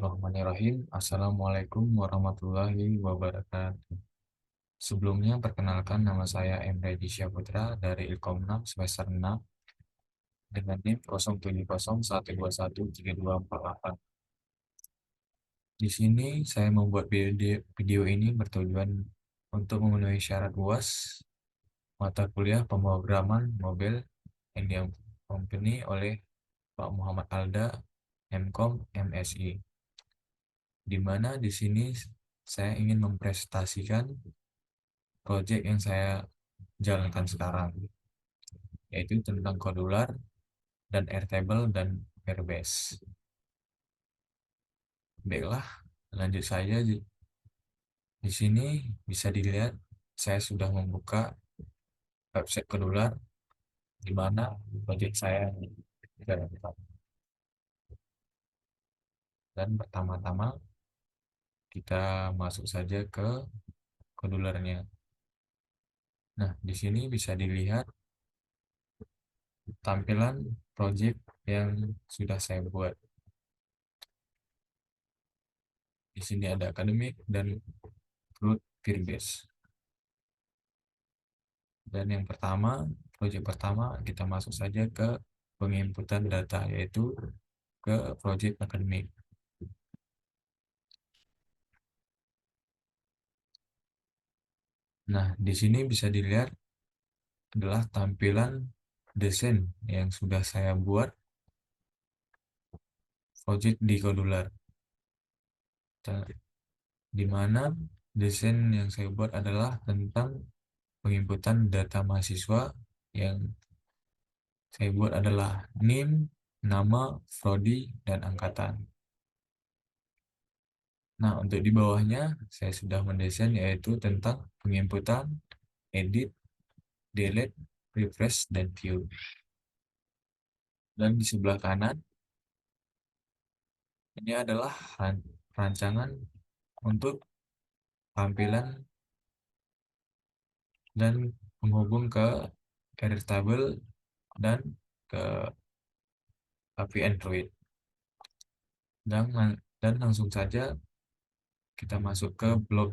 Bismillahirrahmanirrahim. Assalamualaikum warahmatullahi wabarakatuh. Sebelumnya, perkenalkan nama saya Emre Disya Putra dari Ilkom 6 semester 6 dengan NIM 0701213248. Di sini saya membuat video ini bertujuan untuk memenuhi syarat UAS mata kuliah pemrograman mobil yang diampuni oleh Pak Muhammad Alda, MKom, MSI. Di mana di sini saya ingin mempresentasikan proyek yang saya jalankan sekarang, yaitu tentang kodular dan airtable dan airbase. Baiklah, lanjut saja. Di sini bisa dilihat saya sudah membuka website kodular di mana proyek saya jalankan. Dan pertama-tama kita masuk saja ke kodularnya. Nah, di sini bisa dilihat tampilan proyek yang sudah saya buat. Di sini ada akademik dan root Firebase. Dan yang pertama, proyek pertama, kita masuk saja ke penginputan data, yaitu ke proyek akademik. Nah, di sini bisa dilihat adalah tampilan desain yang sudah saya buat proyek di Kodular. Di mana desain yang saya buat adalah tentang penginputan data mahasiswa yang saya buat adalah NIM, nama, prodi, dan angkatan. Nah, untuk di bawahnya saya sudah mendesain yaitu tentang penginputan, edit, delete, refresh, dan view. Dan di sebelah kanan ini adalah rancangan untuk tampilan dan menghubung ke Airtable dan ke API Android. Dan langsung saja kita masuk ke blog.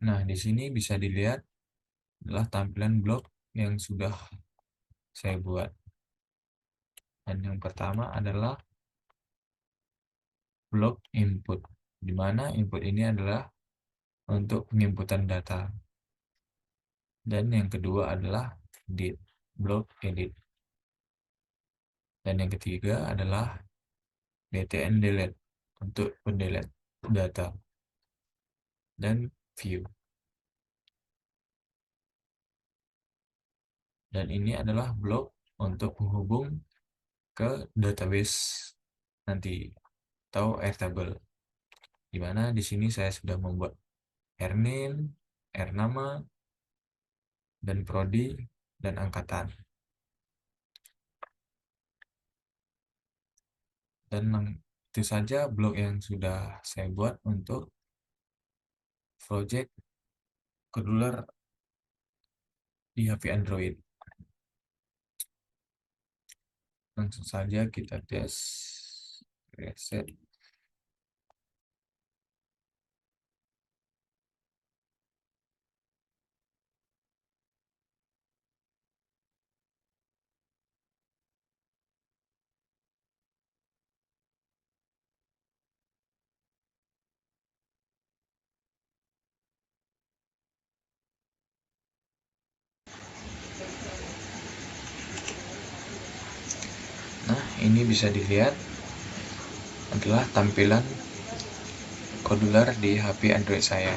Nah, di sini bisa dilihat adalah tampilan blog yang sudah saya buat. Dan yang pertama adalah blok input, di mana input ini adalah untuk penginputan data. Dan yang kedua adalah blok edit. Dan yang ketiga adalah btn delete untuk mendelete data. Dan view. Dan ini adalah blok untuk menghubung ke database nanti atau airtable. Di mana di sini saya sudah membuat airname, airnama, dan prodi, dan angkatan. Dan itu saja blog yang sudah saya buat untuk project Kodular di HP Android. Langsung saja kita tes reset. Nah, ini bisa dilihat adalah tampilan Kodular di HP Android saya.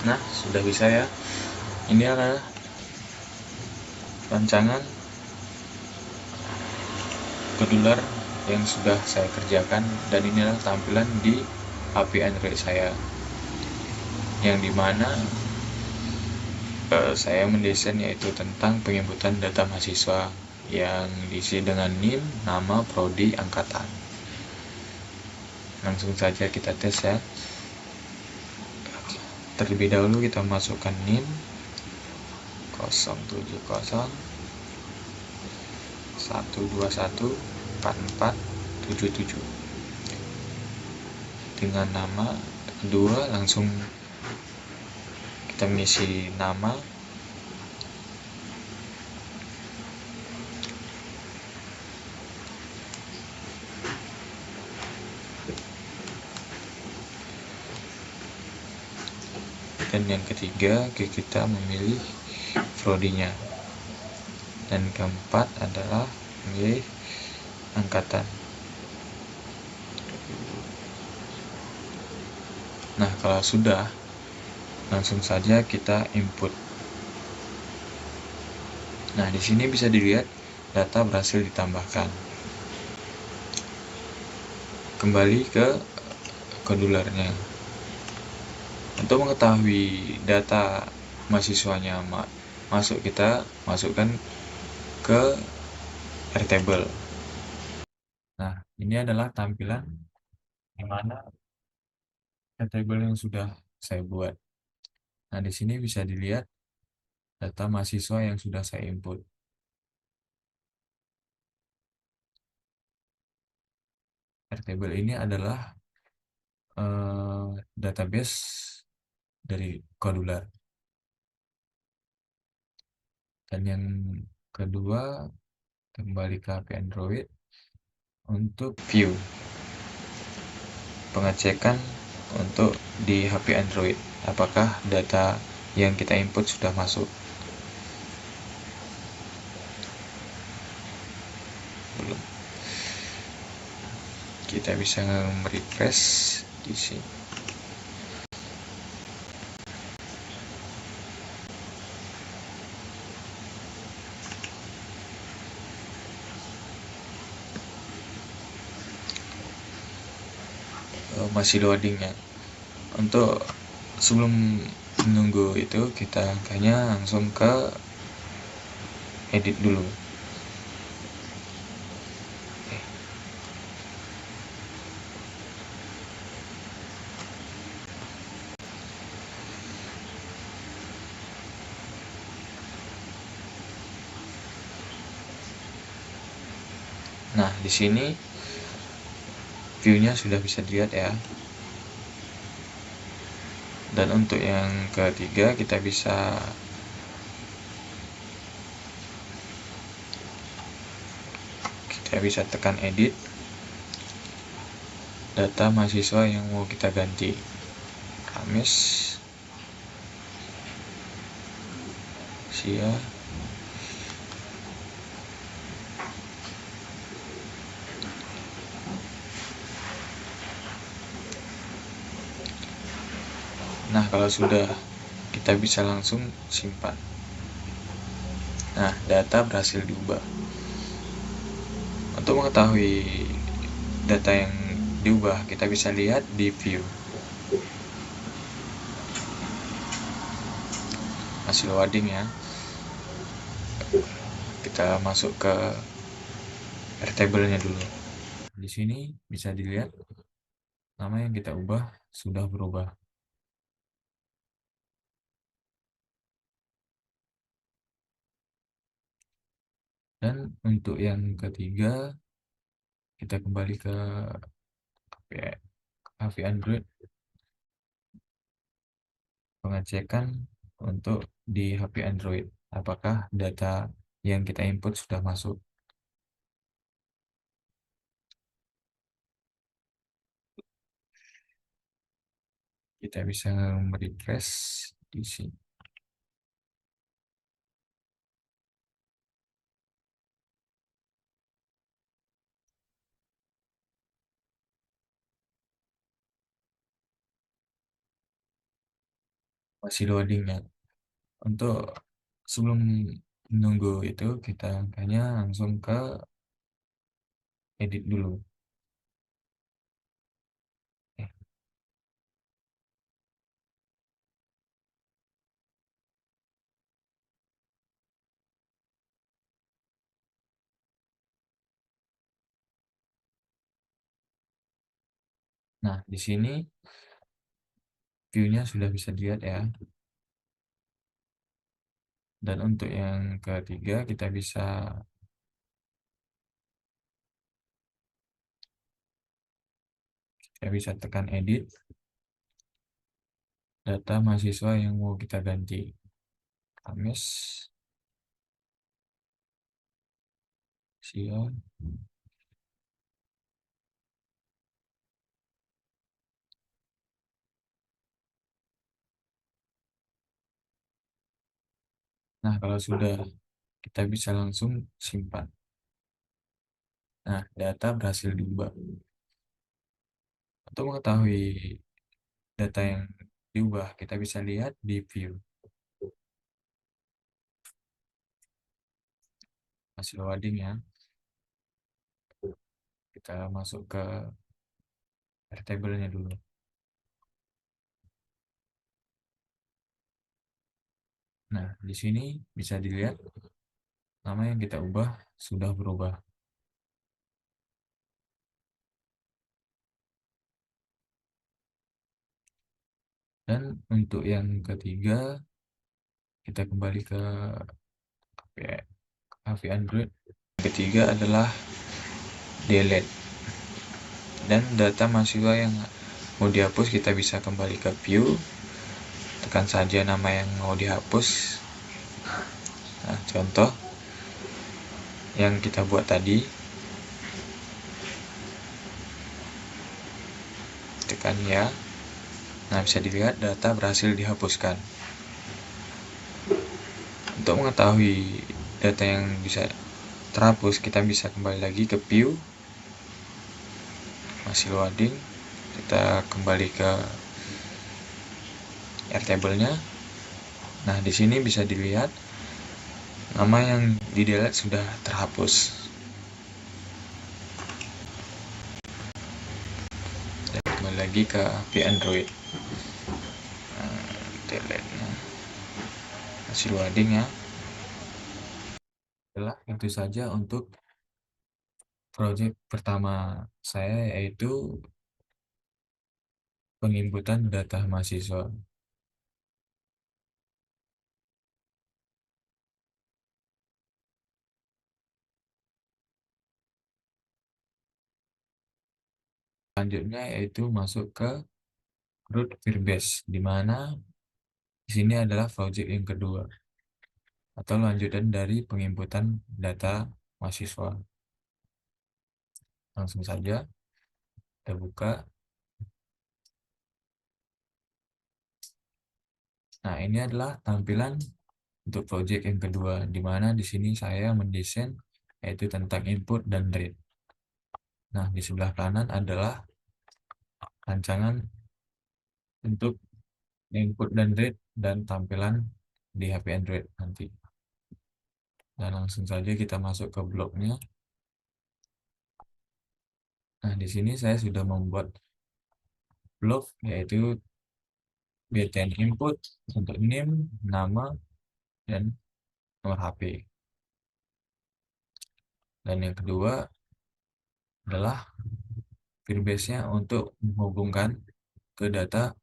Nah, sudah bisa ya. Ini adalah rancangan Kodular yang sudah saya kerjakan, dan inilah tampilan di HP Android saya, yang dimana saya mendesain yaitu tentang penginputan data mahasiswa yang diisi dengan NIM, nama, prodi, angkatan. Langsung saja kita tes ya. Terlebih dahulu kita masukkan NIM 070 121 4477 dengan nama kedua. Langsung kita mengisi nama, dan yang ketiga kita memilih prodinya, dan keempat adalah memilih angkatan. Nah, kalau sudah, langsung saja kita input. Nah, di sini bisa dilihat data berhasil ditambahkan. Kembali ke kodularnya. Untuk mengetahui data mahasiswanya masuk, kita masukkan ke Airtable. Nah, ini adalah tampilan di mana Airtable yang sudah saya buat. Nah, di sini bisa dilihat data mahasiswa yang sudah saya input. Airtable ini adalah database dari Kodular. Dan yang kedua, kembali ke HP Android untuk view pengecekan untuk di HP Android, apakah data yang kita input sudah masuk. Belum. Kita bisa merefresh di sini. Masih loadingnya. Untuk sebelum menunggu itu, kita angkanya langsung ke edit dulu. Nah, di sini view-nya sudah bisa dilihat ya. Dan untuk yang ketiga, kita bisa tekan edit data mahasiswa yang mau kita ganti. Kamis, Sia, nah kalau sudah, kita bisa langsung simpan. Nah, data berhasil diubah. Untuk mengetahui data yang diubah, kita bisa lihat di view. Masih loading ya. Kita masuk ke Airtable-nya dulu. Di sini bisa dilihat nama yang kita ubah sudah berubah. Dan untuk yang ketiga, kita kembali ke HP Android, pengecekan untuk di HP Android, apakah data yang kita input sudah masuk. Kita bisa merefresh di sini. Masih loadingnya. Untuk sebelum menunggu itu, kita angkanya langsung ke edit dulu. Eh, Nah, di sini view-nya sudah bisa dilihat ya. Dan untuk yang ketiga kita bisa tekan edit data mahasiswa yang mau kita ganti. Kamis, siang. Nah, kalau sudah, kita bisa langsung simpan. Nah, data berhasil diubah. Untuk mengetahui data yang diubah, kita bisa lihat di view. Hasil loading ya. Kita masuk ke airtable-nya dulu. Nah, di sini bisa dilihat nama yang kita ubah sudah berubah. Dan untuk yang ketiga, kita kembali ke API Android. Yang ketiga adalah delete. Dan data mahasiswa yang mau dihapus, kita bisa kembali ke view, tekan saja nama yang mau dihapus. Nah, contoh yang kita buat tadi, tekan ya. Nah, bisa dilihat data berhasil dihapuskan. Untuk mengetahui data yang bisa terhapus, kita bisa kembali lagi ke view, masih loading, kita kembali ke airtable-nya. Nah, di sini bisa dilihat nama yang di delete sudah terhapus. Dan kembali lagi ke API Android. Delete-nya masih loading ya. Itulah itu saja untuk project pertama saya, yaitu penginputan data mahasiswa. Selanjutnya yaitu masuk ke root Firebase, di mana di sini adalah project yang kedua atau lanjutan dari penginputan data mahasiswa. Langsung saja kita buka. Nah, ini adalah tampilan untuk project yang kedua, di mana di sini saya mendesain yaitu tentang input dan read. Nah, di sebelah kanan adalah rancangan untuk input dan read dan tampilan di HP Android nanti. Dan langsung saja kita masuk ke blognya. Nah, di sini saya sudah membuat blog, yaitu btn input untuk name, nama, dan nomor HP. Dan yang kedua adalah Firebase-nya untuk menghubungkan ke data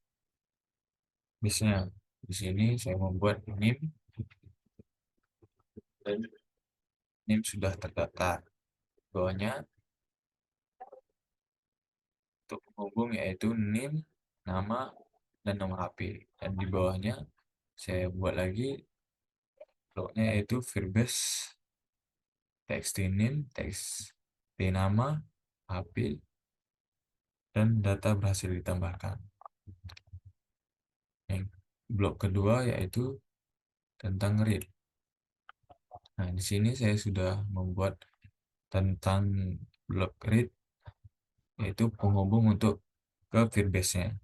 base-nya. Di sini saya membuat name, dan name sudah terdaftar. Bawahnya untuk penghubung yaitu name, nama, dan nomor HP. Dan di bawahnya saya buat lagi bloknya yaitu Firebase txt name, txt nama, HP, dan data berhasil ditambahkan. Yang blok kedua yaitu tentang read. Nah, di sini saya sudah membuat tentang blok read, yaitu penghubung untuk ke Firebase-nya.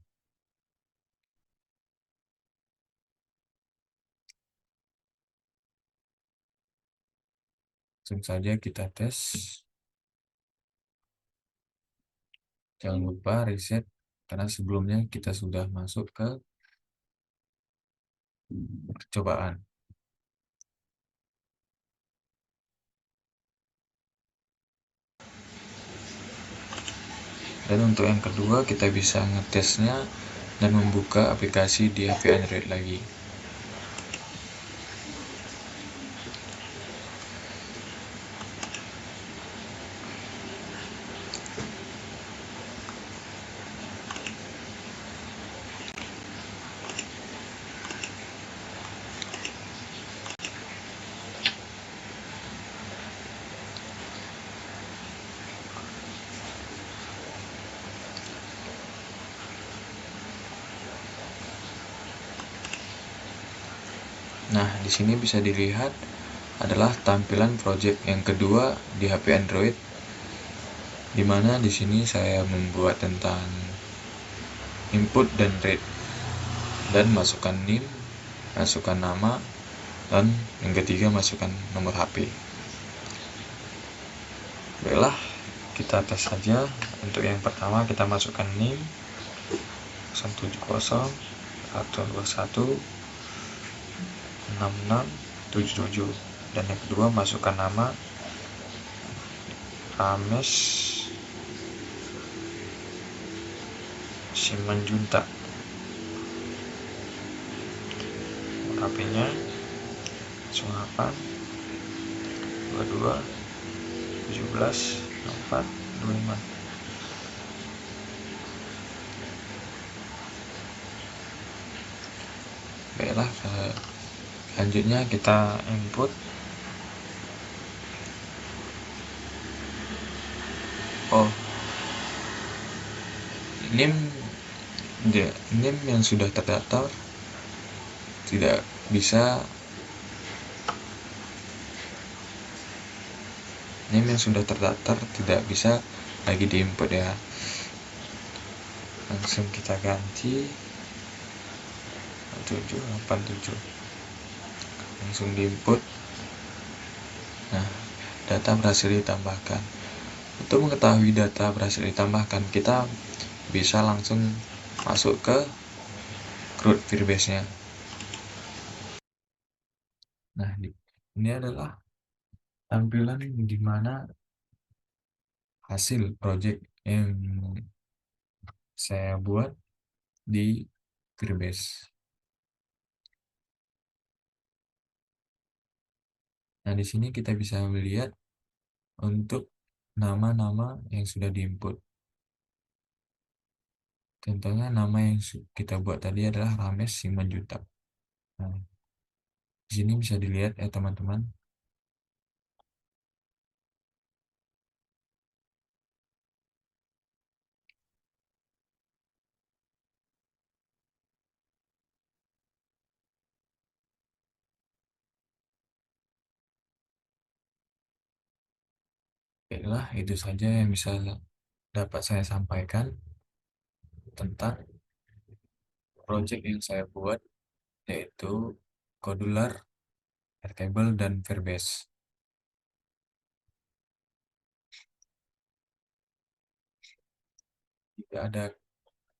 Langsung saja kita tes. Jangan lupa reset karena sebelumnya kita sudah masuk ke percobaan. Dan untuk yang kedua kita bisa ngetesnya dan membuka aplikasi di HP Android lagi. Nah, di sini bisa dilihat adalah tampilan project yang kedua di HP Android, di mana di sini saya membuat tentang input dan read, dan masukkan NIM, masukkan nama, dan yang ketiga masukkan nomor HP. Baiklah, kita tes saja. Untuk yang pertama kita masukkan NIM 170 121 6677, dan yang kedua masukkan nama Rames Simanjuntak. HP-nya 08 22 17 4 25. Baiklah, selanjutnya kita input. Oh, NIM yang sudah terdaftar tidak bisa, NIM yang sudah terdaftar tidak bisa lagi diinput ya. Langsung kita ganti 787, langsung diinput. Nah, data berhasil ditambahkan. Untuk mengetahui data berhasil ditambahkan, kita bisa langsung masuk ke CRUD Firebase-nya. Nah, ini adalah tampilan di mana hasil project yang saya buat di Firebase. Nah, di sini kita bisa melihat untuk nama-nama yang sudah diinput. Contohnya nama yang kita buat tadi adalah Rames Simanjuntak. Nah, di sini bisa dilihat ya teman-teman. Baiklah, itu saja yang bisa dapat saya sampaikan tentang project yang saya buat, yaitu Codular, Airtable, dan Firebase. Jika ada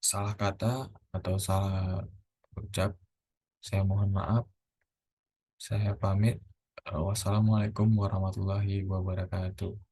salah kata atau salah ucap, saya mohon maaf. Saya pamit. Wassalamualaikum warahmatullahi wabarakatuh.